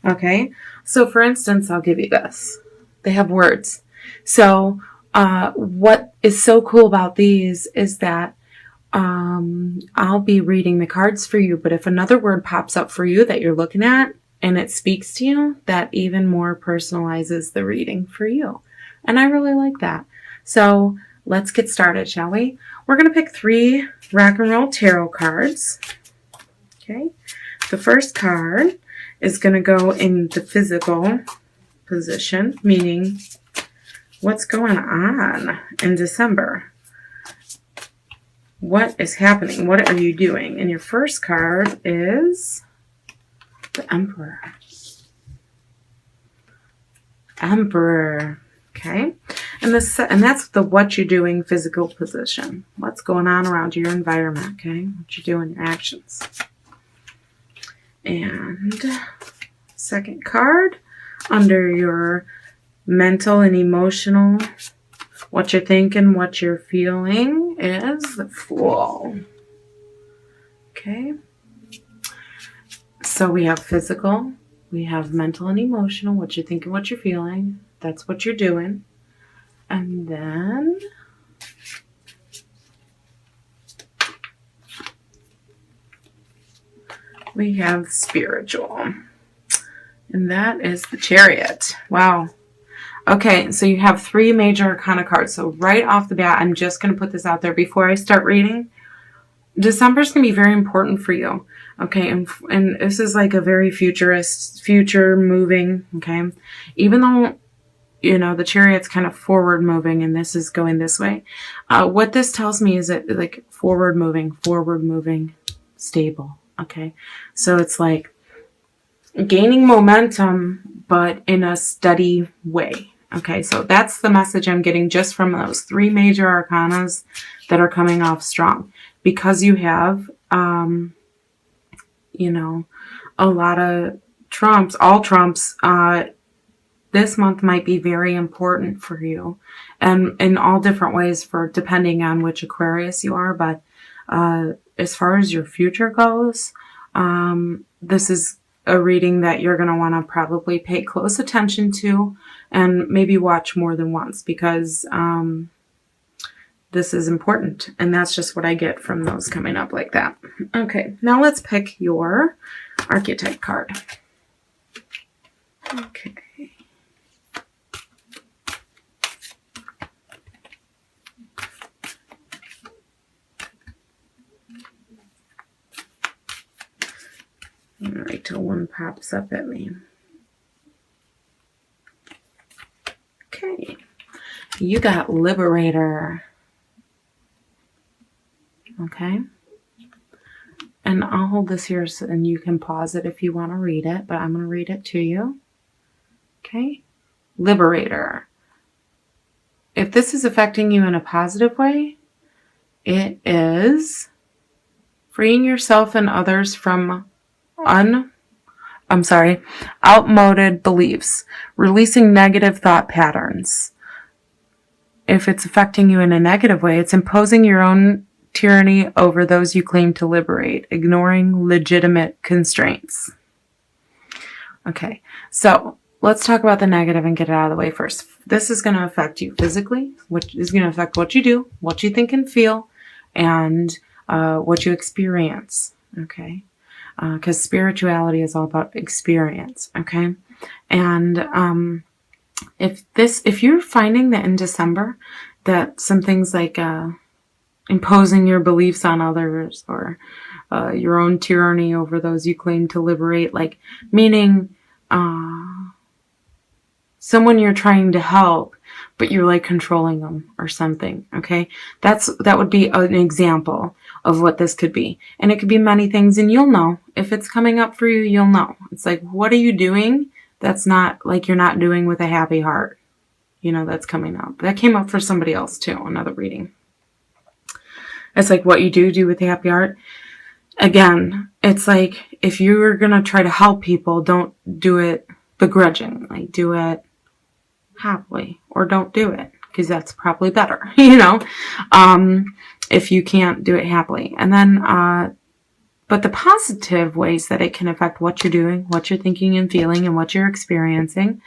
Okay, so for instance, I'll give you this. They have words. So what is so cool about these is that I'll be reading the cards for you, but if another word pops up for you that you're looking at and it speaks to you, that even more personalizes the reading for you. And I really like that. So let's get started, shall we? We're going to pick 3 rock and roll tarot cards. Okay. The first card is going to go in the physical position, meaning what's going on in December. What is happening? What are you doing? And your first card is the Emperor. Emperor. Okay. And that's the what you're doing physical position. What's going on around your environment, okay? What you do in your actions. And second card, under your mental and emotional, what you're thinking, what you're feeling, is the Fool. Okay. So we have physical, we have mental and emotional, what you're thinking, what you're feeling. That's what you're doing. And then we have spiritual. And that is the Chariot. Wow. Okay, so you have 3 major arcana cards. So right off the bat, I'm just going to put this out there before I start reading. December is going to be very important for you. Okay, and this is like a very future moving. Okay, even though, you know, the Chariot's kind of forward moving and this is going this way. What this tells me is that, like, forward moving, stable. Okay, so it's like gaining momentum, but in a steady way. Okay, so that's the message I'm getting just from those 3 major arcanas that are coming off strong. Because you have, you know, a lot of trumps, all trumps, this month might be very important for you. And in all different ways, for depending on which Aquarius you are. But as far as your future goes, this is a reading that you're going to want to probably pay close attention to and maybe watch more than once, because this is important. And that's just what I get from those coming up like that. Okay, now let's pick your archetype card. Okay. All right, till one pops up at me. Okay, you got Liberator. Okay, and I'll hold this here and you can pause it if you want to read it, but I'm going to read it to you. Okay, Liberator. If this is affecting you in a positive way, it is freeing yourself and others from outmoded beliefs, releasing negative thought patterns. If it's affecting you in a negative way, it's imposing your own tyranny over those you claim to liberate, ignoring legitimate constraints. Okay, so let's talk about the negative and get it out of the way first. This is going to affect you physically, which is going to affect what you do, what you think and feel, and what you experience. Okay. Because spirituality is all about experience, okay? And if you're finding that in December that some things like imposing your beliefs on others, or your own tyranny over those you claim to liberate, like meaning someone you're trying to help, but you're like controlling them or something, okay? That would be an example of what this could be. And it could be many things, and you'll know. If it's coming up for you, you'll know. It's like, what are you doing that's not, like, you're not doing with a happy heart? You know, that's coming up. That came up for somebody else too, another reading. It's like what you do with a happy heart. Again, it's like, if you're going to try to help people, don't do it begrudgingly. Do it happily, or don't do it, because that's probably better, you know, if you can't do it happily. And then But the positive ways that it can affect what you're doing, what you're thinking and feeling, and what you're experiencing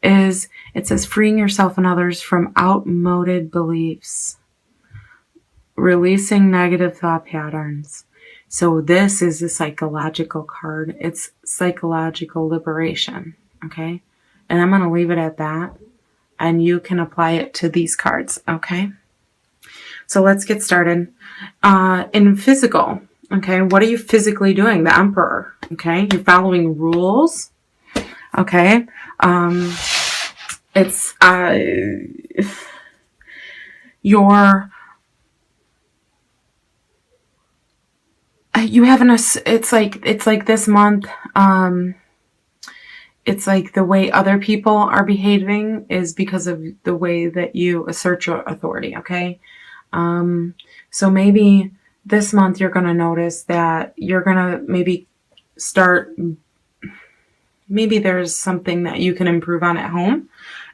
is, it says, freeing yourself and others from outmoded beliefs, releasing negative thought patterns. So this is a psychological card. It's psychological liberation. Okay. And I'm going to leave it at that. And you can apply it to these cards. Okay. So let's get started. In physical. Okay. What are you physically doing? The Emperor. Okay. You're following rules. Okay. It's, you have it's like this month, it's like the way other people are behaving is because of the way that you assert your authority. Okay. So maybe this month you're going to notice that you're going to maybe there's something that you can improve on at home,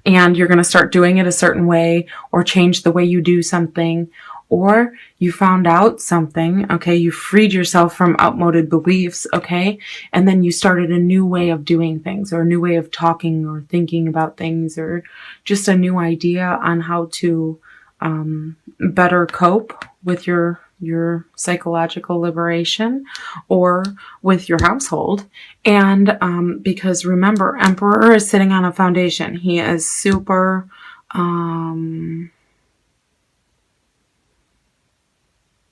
and you're going to start doing it a certain way, or change the way you do something, or you found out something, okay, you freed yourself from outmoded beliefs, okay, and then you started a new way of doing things, or a new way of talking or thinking about things, or just a new idea on how to better cope with your psychological liberation, or with your household. And because remember, Emperor is sitting on a foundation. He is super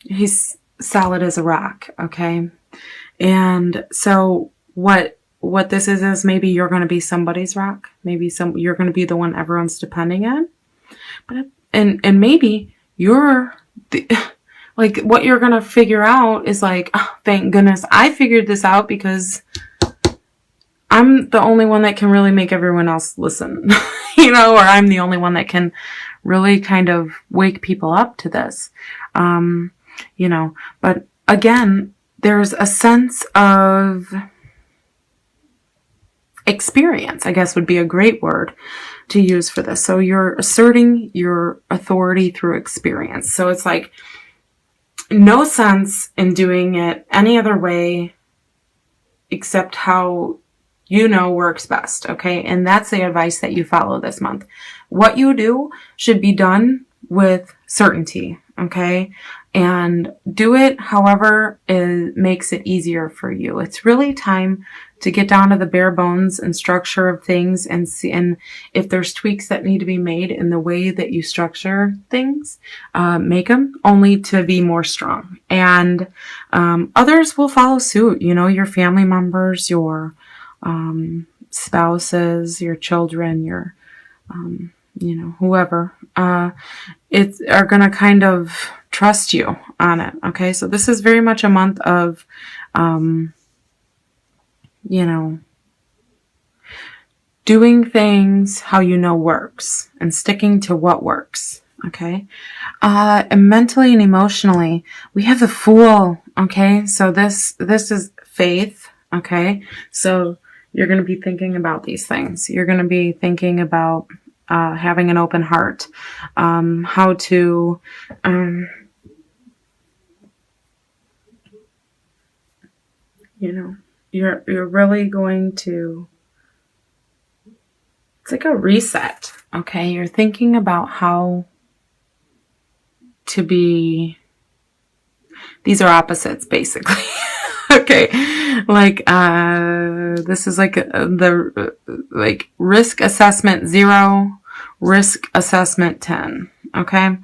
he's solid as a rock. Okay. And so what this is maybe you're going to be somebody's rock. Maybe you're going to be the one everyone's depending on. But and maybe you're like, what you're going to figure out is like, oh, thank goodness I figured this out, because I'm the only one that can really make everyone else listen, or I'm the only one that can really kind of wake people up to this, but again, there's a sense of experience, I guess would be a great word to use for this. So you're asserting your authority through experience. So it's like, no sense in doing it any other way except how works best. Okay. And that's the advice that you follow this month. What you do should be done with certainty. Okay. And do it however it makes it easier for you. It's really time to get down to the bare bones and structure of things, and see, and if there's tweaks that need to be made in the way that you structure things, make them, only to be more strong. And others will follow suit, your family members, your spouses, your children, your whoever are going to kind of trust you on it. Okay. So this is very much a month of, doing things how works, and sticking to what works. Okay. And mentally and emotionally, we have the Fool. Okay. So this is faith. Okay. So you're going to be thinking about these things. You're going to be thinking about having an open heart, how to you're really going to, it's like a reset. Okay. You're thinking about how to be, these are opposites basically. Okay. Like, this is like like risk assessment 0, risk assessment 10. Okay.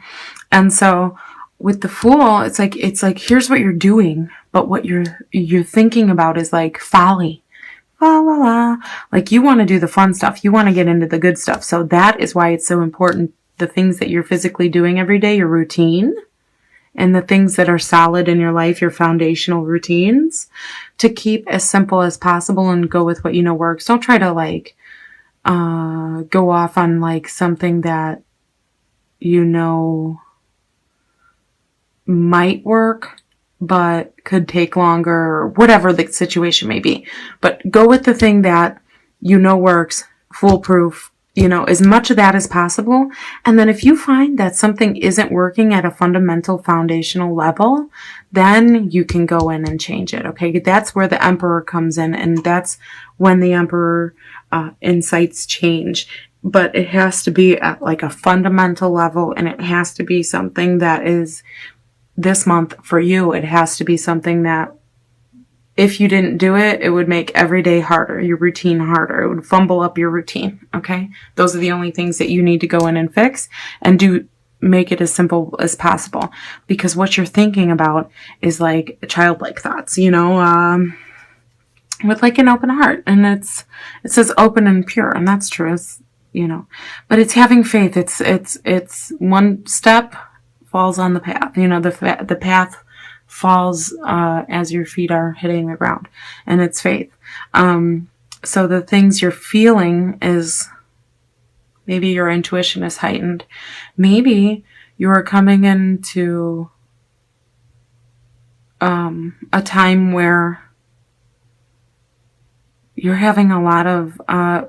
And so with the Fool, it's like, here's what you're doing, but what you're thinking about is like folly. La la la. Like, you want to do the fun stuff. You want to get into the good stuff. So that is why it's so important. The things that you're physically doing every day, your routine, and the things that are solid in your life, your foundational routines, to keep as simple as possible and go with what works. Don't try to like go off on like something that might work but could take longer, or whatever the situation may be. But go with the thing that works, foolproof, as much of that as possible. And then if you find that something isn't working at a fundamental foundational level, then you can go in and change it. Okay. That's where the Emperor comes in. And that's when the Emperor incites change. But it has to be at like a fundamental level, and it has to be something that is this month for you. It has to be something that if you didn't do it, it would make every day harder, your routine harder. It would fumble up your routine, okay? Those are the only things that you need to go in and fix, and make it as simple as possible. Because what you're thinking about is like childlike thoughts, with like an open heart. And it says open and pure, and that's true, but it's having faith. It's one step falls on the path, the path falls as your feet are hitting the ground, and it's faith. So the things you're feeling is maybe your intuition is heightened. Maybe you're coming into a time where you're having a lot of,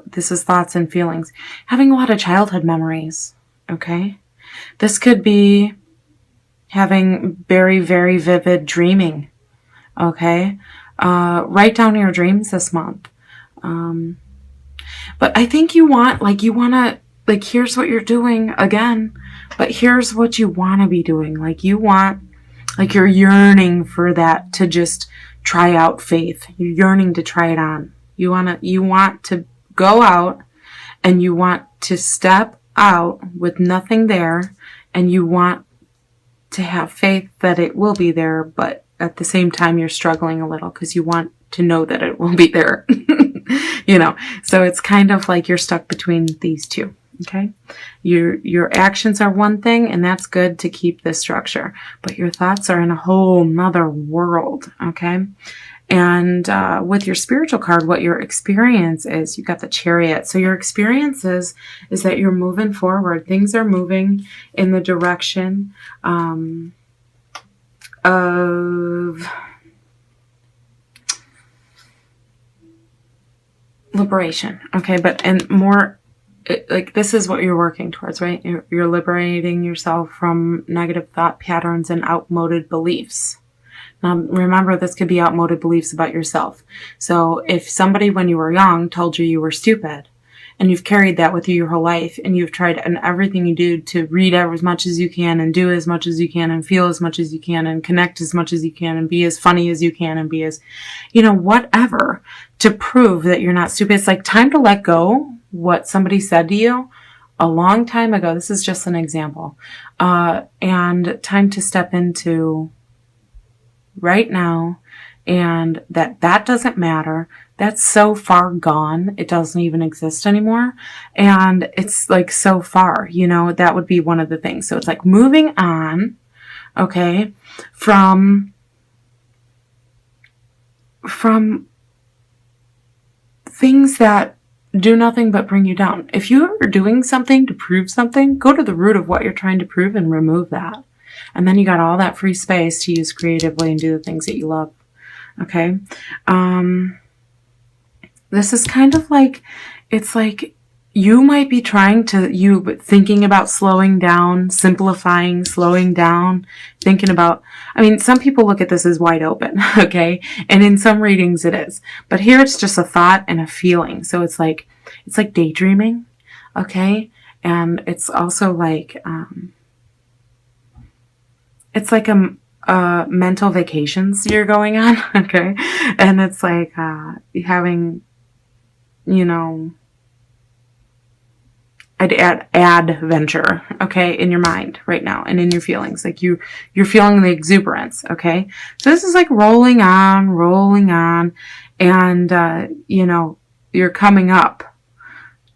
this is thoughts and feelings, having a lot of childhood memories, okay? This could be having very, very vivid dreaming, okay? Write down your dreams this month. But I think here's what you're doing again, but here's what you want to be doing. You're yearning for that to just try out faith. You're yearning to try it on. You want to go out, and you want to step out with nothing there, and you want to have faith that it will be there, but at the same time you're struggling a little because you want to know that it will be there. So it's kind of like you're stuck between these two. Okay. Your actions are one thing, and that's good to keep this structure, but your thoughts are in a whole nother world. Okay. And with your spiritual card, what your experience is, you got the Chariot. So your experience is that you're moving forward. Things are moving in the direction of liberation. Okay, and more like this is what you're working towards, right? You're liberating yourself from negative thought patterns and outmoded beliefs. Now, remember, this could be outmoded beliefs about yourself. So if somebody when you were young told you were stupid, and you've carried that with you your whole life, and you've tried and everything you do to read as much as you can, and do as much as you can, and feel as much as you can, and connect as much as you can, and be as funny as you can, and be as, whatever, to prove that you're not stupid. It's like time to let go what somebody said to you a long time ago. This is just an example. And time to step into right now, and that doesn't matter. That's so far gone. It doesn't even exist anymore. And it's like so far, that would be one of the things. So it's like moving on, okay, from things that do nothing but bring you down. If you are doing something to prove something, go to the root of what you're trying to prove and remove that. And then you got all that free space to use creatively and do the things that you love. Okay. This is kind of like, it's like you might be thinking about slowing down, simplifying, slowing down, thinking about, some people look at this as wide open. Okay. And in some readings it is, but here it's just a thought and a feeling. So it's like daydreaming. Okay. And it's also like, it's like a mental vacations you're going on, okay? And it's like having, I'd add adventure, okay, in your mind right now and in your feelings. Like you're feeling the exuberance, okay? So this is like rolling on, and, you're coming up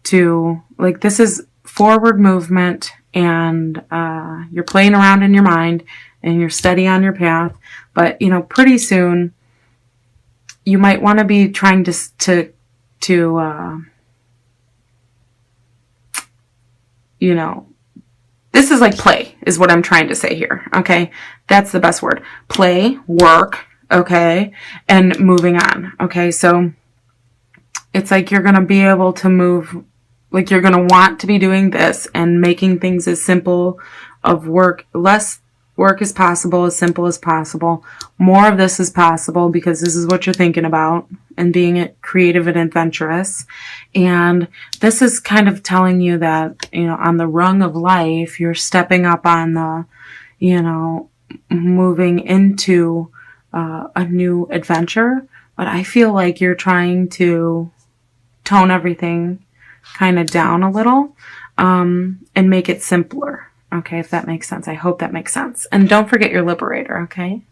to, like, this is forward movement, and you're playing around in your mind, and you're steady on your path. But, pretty soon you might want to be trying to this is like play is what I'm trying to say here. Okay. That's the best word. Play, work. Okay. And moving on. Okay. So it's like you're going to be able to move Like you're going to want to be doing this and making things as simple of work, less work as possible, as simple as possible. More of this is possible because this is what you're thinking about and being creative and adventurous. And this is kind of telling you that, you know, on the rung of life, you're stepping up on the, you know, moving into a new adventure. But I feel like you're trying to tone everything kind of down a little, and make it simpler. Okay, if that makes sense. I hope that makes sense. And don't forget your liberator, okay?